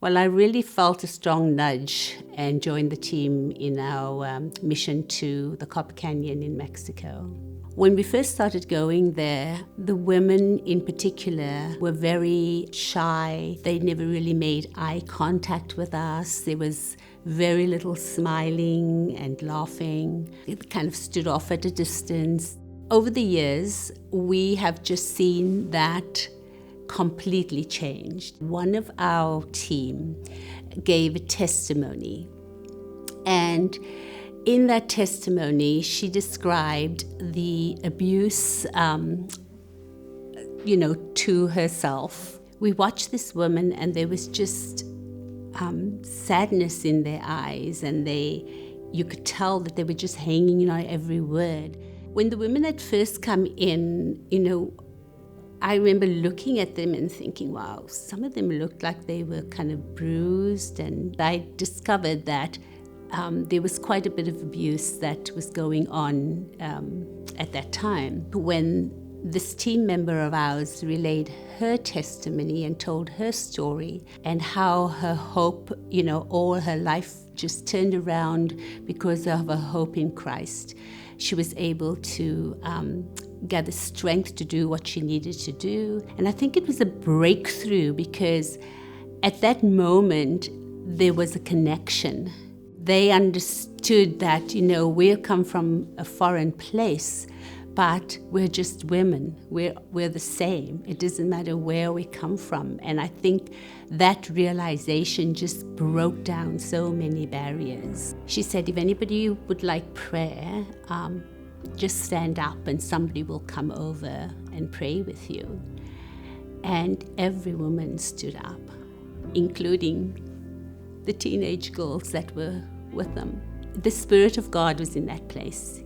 Well, I really felt a strong nudge and joined the team in our mission to the Copper Canyon in Mexico. When we first started going there, the women in particular were very shy. They never really made eye contact with us. There was very little smiling and laughing. It kind of stood off at a distance. Over the years, we have just seen that completely changed. One of our team gave a testimony, and in that testimony, she described the abuse, to herself. We watched this woman, and there was just sadness in their eyes, and you could tell that they were just hanging on every word. When the women had first come in, I remember looking at them and thinking, wow, some of them looked like they were kind of bruised, and I discovered that there was quite a bit of abuse that was going on at that time. When this team member of ours relayed her testimony and told her story and how her hope, all her life just turned around because of her hope in Christ, she was able to gather strength to do what she needed to do. And I think it was a breakthrough because at that moment, there was a connection. They understood that, we come from a foreign place, but we're just women. We're the same. It doesn't matter where we come from. And I think that realization just broke down so many barriers. She said, if anybody would like prayer, just stand up and somebody will come over and pray with you. And every woman stood up, including the teenage girls that were with them. The Spirit of God was in that place.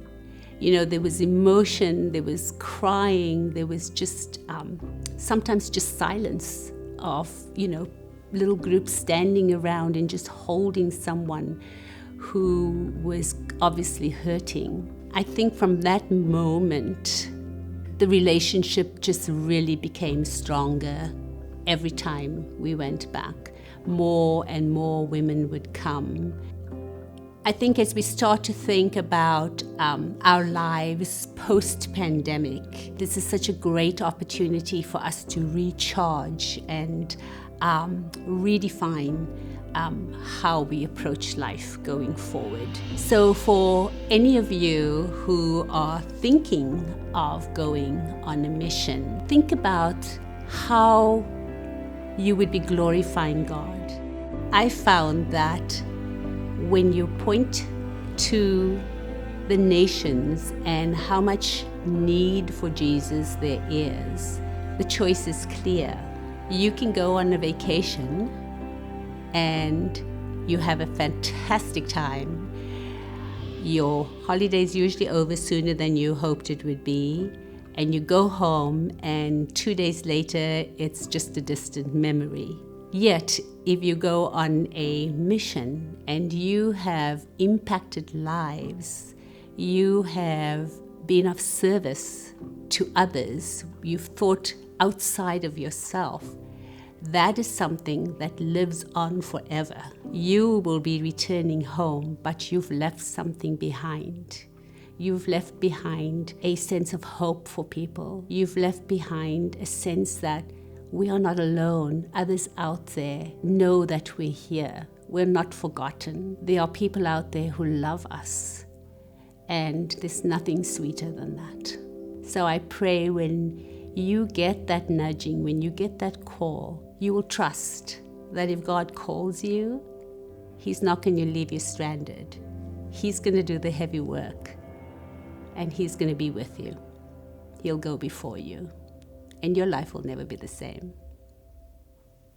There was emotion, there was crying, there was just sometimes just silence of, little groups standing around and just holding someone who was obviously hurting. I think from that moment, the relationship just really became stronger every time we went back. More and more women would come. I think as we start to think about our lives post-pandemic, this is such a great opportunity for us to recharge and redefine how we approach life going forward. So for any of you who are thinking of going on a mission, think about how you would be glorifying God. I found that when you point to the nations and how much need for Jesus there is, the choice is clear. You can go on a vacation and you have a fantastic time. Your holiday's usually over sooner than you hoped it would be, and you go home and 2 days later it's just a distant memory. Yet, if you go on a mission and you have impacted lives, you have been of service to others, you've thought outside of yourself, that is something that lives on forever. You will be returning home, but you've left something behind. You've left behind a sense of hope for people. You've left behind a sense that we are not alone. Others out there know that we're here. We're not forgotten. There are people out there who love us. And there's nothing sweeter than that. So I pray when you get that nudging, when you get that call, you will trust that if God calls you, He's not going to leave you stranded. He's going to do the heavy work. And He's going to be with you. He'll go before you. And your life will never be the same.